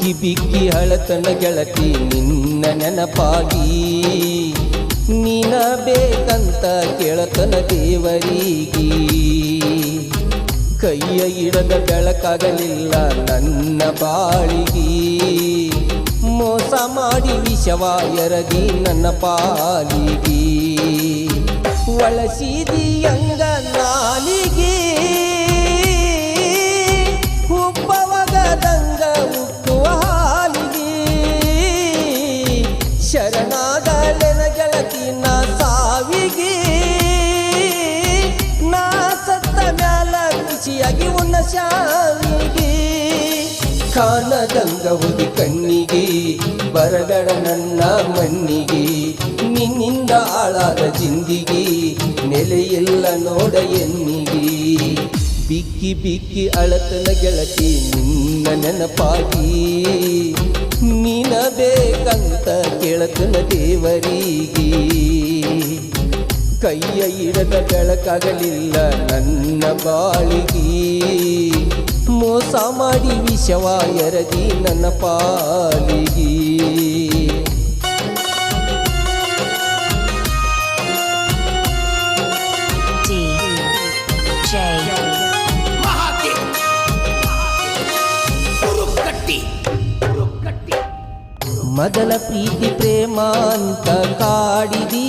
ಬಿಕ್ಕಿ ಬಿಕ್ಕಿ ಅಳತನ ಗೆಳತಿ ನಿನ್ನ ನೆನಪಾಗಿ ನೀನ ಬೇಕಂತ ಕೇಳತನ ದೇವರಿಗೆ ಕೈಯ ಇಡದ ಬೆಳಕಾಗಲಿಲ್ಲ ನನ್ನ ಬಾಳಿಗೆ ಮೋಸ ಮಾಡಿ ವಿಷವ ಎರಗಿ ನನ್ನ ಪಾಲಿಗೆ ಒಳಸಿದಿಯಂಗ ನಾಲಿಗೆ ಹುಬ್ಬವಗದಂಗ ಹುಟ್ಟುವ ಹಾಲಿಗೆ ಶರಣಾದಳೆನ ಗೆಳತಿ ನಾ ಸಾವಿಗೆ ನಾ ಸತ್ತ ಮ್ಯಾಲ ಖುಷಿಯಾಗಿ ಉನ್ನ ಶಾವಿಗೆ ಕಾಣದಂಗ ಹೋಗಿ ಕಣ್ಣಿಗೆ ಬರಬೇಡ ನನ್ನ ಮಣ್ಣಿಗೆ ನಿನ್ನಿಂದ ಆಳಾದ ಜಿಂದಿಗೆ ನೆಲೆಯಿಲ್ಲ ನೋಡ ಎನ್ನಿಗೆ ಬಿಕ್ಕಿ ಬಿಕ್ಕಿ ಅಳತನ ಗೆಳತಿ ನಿನ್ನ ನೆನಪಾಗಿ ನೀನ ಬೇಕಂತ ಕೇಳತನ ದೇವರಿಗೆ ಕೈಯ ಇಡದ ಬೆಳಕಾಗಲಿಲ್ಲ ನನ್ನ ಬಾಳಿಗೆ ಮೋಸ ಮಾಡಿ ವಿಷವ ಎರಗಿ ನನ್ನ ಪಾಲಿಗೆ ಮೊದಲ ಪ್ರೀತಿ ಪ್ರೇಮ ಅಂತ ಕಾಡಿದಿ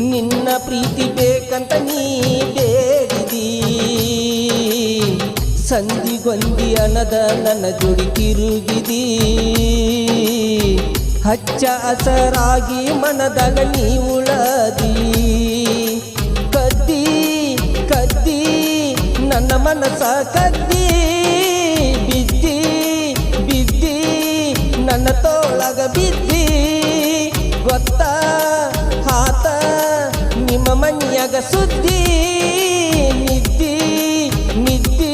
ನಿನ್ನ ಪ್ರೀತಿ ಬೇಕಂತ ನೀ ಬೇಡಿದಿ ಸಂಧಿಗೊಂದಿ ಅನದ ನನ್ನ ಜೋಡಿ ತಿರುಗಿದಿ ಹಚ್ಚ ಹಸರಾಗಿ ಮನದಾಗ ನೀ ಉಳದಿ ಕದ್ದಿ ಕದ್ದಿ ನನ್ನ ಮನಸ ಕದ್ದಿ ಬಿದ್ದಿ ಬಿದ್ದಿ ನನ್ನ ತೋಳಗ ಬಿದ್ದಿ ಗೊತ್ತ ಹಾತ ನಿಮ್ಮ ಮನ್ಯಾಗ ಸುದ್ದಿ ನಿದ್ದಿ ನಿದ್ದಿ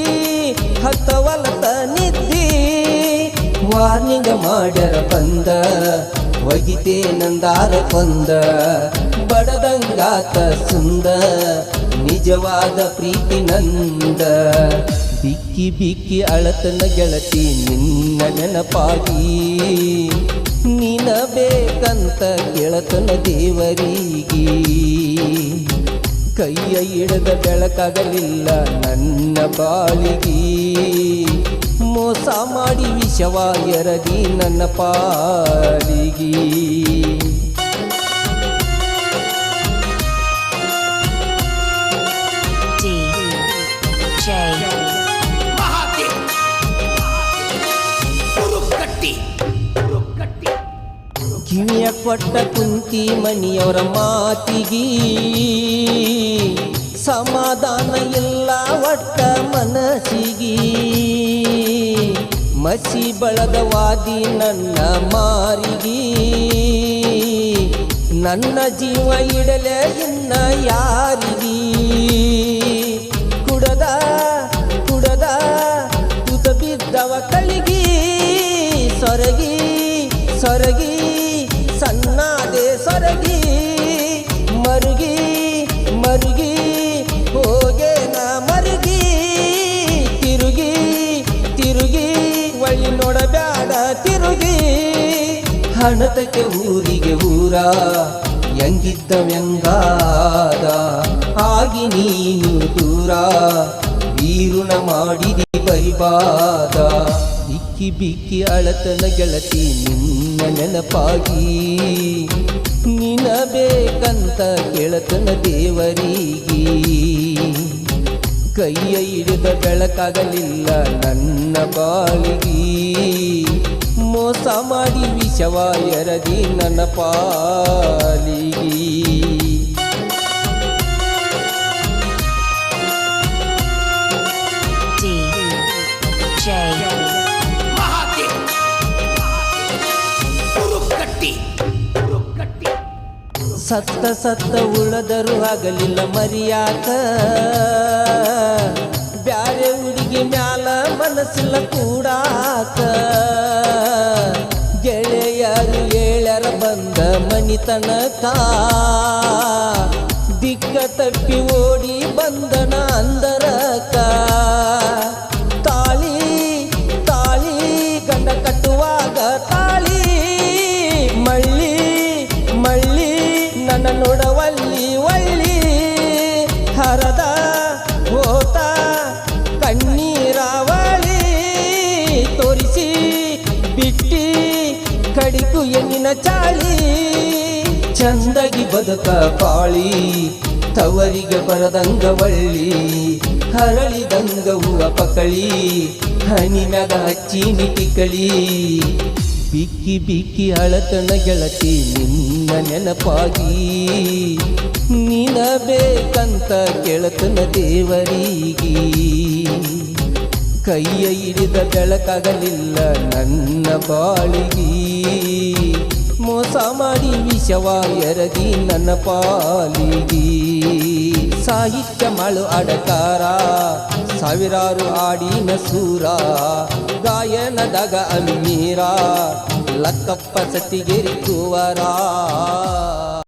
ಹತ್ತವಲತ ನಿದ್ದಿ ವಾರ್ನಿಂಗ ಮಾಡ್ಯಾರ ಬಂದ ಒಗಿತೇ ನಂದಾರ ಕೊಂದ ಬಡದಂಗಾತ ಸುಂದ ನಿಜವಾದ ಪ್ರೀತಿ ನಂದ ಬಿಕ್ಕಿ ಬಿಕ್ಕಿ ಅಳತನ ಗೆಳತಿ ನಿನ್ನ ನೆನಪಾಗಿ ನೀನ ಬೇಕಂತ ಕೇಳತನ ದೇವರಿಗೆ ಕೈಯ ಇಡದ ಬೆಳಕಾಗಲಿಲ್ಲ ನನ್ನ ಬಾಳಿಗೆ ಮೋಸ ಮಾಡಿ ವಿಷವ ಎರಗಿ ನನ್ನ ಪಾಲಿಗೆ ಕಿವಿಯ ಕೊಟ್ಟ ಕುಂತಿ ಮಣಿಯವರ ಮಾತಿಗೆ ಸಮಾಧಾನ ಇಲ್ಲ ಒಟ್ಟ ಮನಸ್ಸಿಗೆ ಮಸಿ ಬಳಗವಾದಿ ನನ್ನ ಮಾರಿಗೆ ನನ್ನ ಜೀವ ಇಡಲೆ ಇನ್ನ ಯಾರಿಗೆ ಕುಡದ ಕುಡದ ತುತ ಬಿದ್ದವ ಕಳಿಗಿ ಸೊರಗಿ ಸೊರಗಿ ಸಣ್ಣಾದೆ ಸೊರಗಿ ಮರುಗಿ ಮರುಗಿ ಹೋಗೇನ ಮರುಗಿ ತಿರುಗಿ ತಿರುಗಿ ಒಳ್ಳಿ ನೋಡಬ್ಯಾಡ ತಿರುಗಿ ಹಣತಕ್ಕೆ ಊರಿಗೆ ಊರ ಹೆಂಗಿದ್ದ ವ್ಯಂಗಾದ ಆಗಿ ನೀನು ದೂರ ವೀರುಣ ಮಾಡಿದಿ ಬರಿಬಾದ ಬಿಕ್ಕಿ ಬಿಕ್ಕಿ ಅಳತನ ಗೆಳತಿ ನಿನ್ನ ನೆನಪಾಗಿ ನಿನ ಬೇಕಂತ ಕೇಳತನ ದೇವರಿಗೆ ಕೈಯ ಹಿಡಿದ ಬೆಳಕಾಗಲಿಲ್ಲ ನನ್ನ ಬಾಳಿಗೆ ಮೋಸ ಮಾಡಿ ವಿಷವ ಎರಗಿ ನನ್ನ ಪಾಲಿಗೆ ಸತ್ತ ಸತ್ತ ಉಳದರು ಆಗಲಿಲ್ಲ ಮರಿಯಾಕ ಬ್ಯಾರೆ ಹುಡುಗಿ ಮ್ಯಾಲ ಮನಸ್ಸಿಲ್ಲ ಕೂಡಾಕ ಗೆಳೆಯರು ಏಳರ ಬಂದ ಮನಿತನಕ ದಿಕ್ಕ ತಪ್ಪಿ ಓಡಿ ಬಂದನ ಅಂದರಕ ತಾಳಿ ತಾಳಿ ತಾಳಿ ಮಳ್ಳಿ ಮಳ್ಳಿ ನನ್ನ ನೋಡವಲ್ಲಿ ಒಳ್ಳಿ ಹರದ ಹೋತ ಕಣ್ಣೀರಾವಳಿ ತೋರಿಸಿ ಬಿಟ್ಟಿ ಕಡಿಕು ಎಣ್ಣಿನ ಚಾಳಿ ಚಂದಗಿ ಬದುಕ ಪಾಳಿ ತವರಿಗೆ ಬರದಂಗ ಒಳ್ಳಿ ಹರಳಿದಂಗ ಹೂವ ಪಕಳಿ ಹನಿ ಮ್ಯಾಗ ಹಚ್ಚಿ ನಿಟಿಕಳಿ ಬಿಕ್ಕಿ ಬಿಕ್ಕಿ ಅಳತನ ಗೆಳತಿ ನಿನ್ನ ನೆನಪಾಗಿ ನೀನ ಬೇಕಂತ ಕೇಳತನ ದೇವರಿಗೆ ಕೈಯ ಹಿಡಿದ ಬೆಳಕಾಗಲಿಲ್ಲ ನನ್ನ ಬಾಳಿಗೆ ಮೋಸ ಮಾಡಿ ವಿಷವ ಎರದಿ ನನ್ನ ಪಾಲಿಗೆ ಸಾಹಿತ್ಯ ಮಾಡು ಅಡಕಾರ ಸಾವಿರಾರು ಹಾಡಿನ ಸೂರ ಗಾಯನದಾಗ ಅಮೀರ ಲಕ್ಕಪ್ಪ ಸತಿಗೆರಿ ಕುವರ